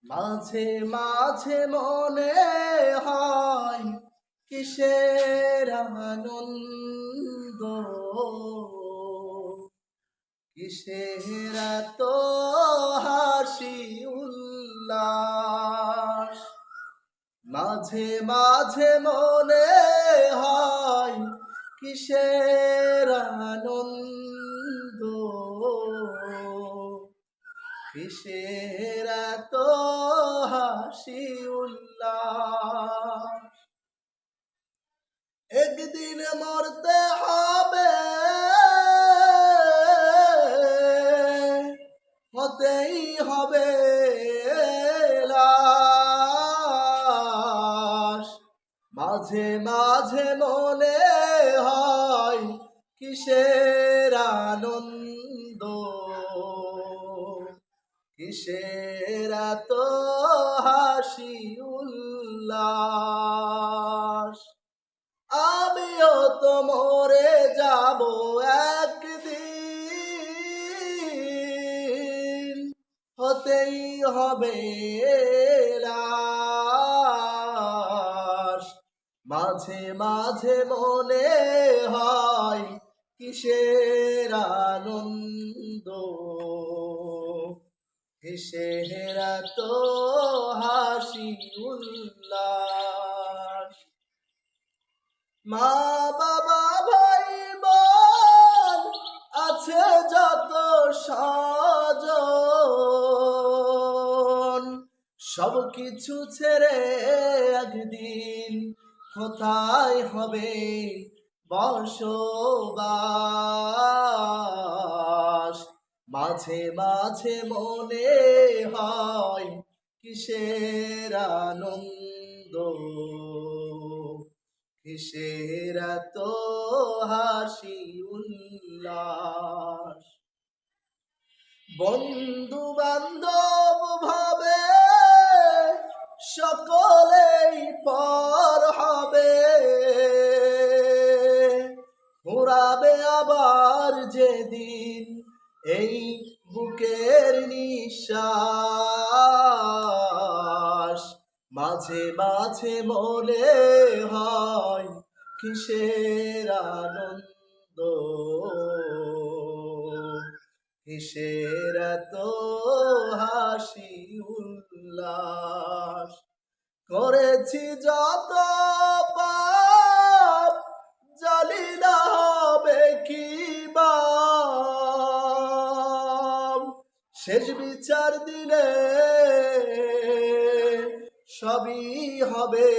মাঝে মাঝে মনে হয় কিসের আনন্দ, কিসের তো হাসি উল্লাস। মাঝে মাঝে মনে হয় কিসের আনন্দ, কিসের তো হাসি উল্লাস। একদিন মরতে হবে, হতেই হবে লাশ। মাঝে মাঝে মনে হয় কিসের আনন্দ, কিসের তো হাসি উল্লাস। আমিও তো মরে যাব একদিন, হতেই হবে লাশ। মাঝে মাঝে মনে হয় কিসের আনন্দ, কিসের তো হাসি উল্লাস। মা বাবা ভাই বোন আছে যত স্বজন, সব কিছু ছেড়ে একদিন কোথায় হবে বসবাস। মাঝে মাঝে মনে হয় কিসের আনন্দ, কিসের তো হাসি উল্লাস। বন্ধু বান্ধব ভাবে সকলেই পর হবে, ঘুরাবে আবার যেদিন এই বুকের নিঃশ্বাস। মাঝে মাঝে মনে হয় কিসের আনন্দ, কিসের তো হাসি উল্লাস। করেছি যত পাপ জানি না হবে কি বা, শেষ বিচার দিনে সবই হবে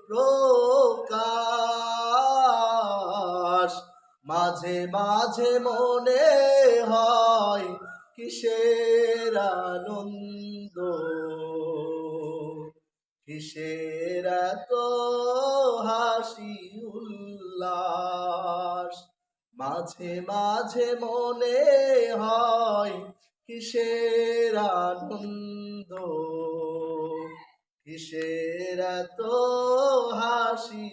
প্রকাশ। মাঝে মাঝে মনে হয় কিসের আনন্দ, কিসের তো হাসি উল্লাস। মাঝে মাঝে মনে হয় কিসের আনন্দ, কিসের তো হাসি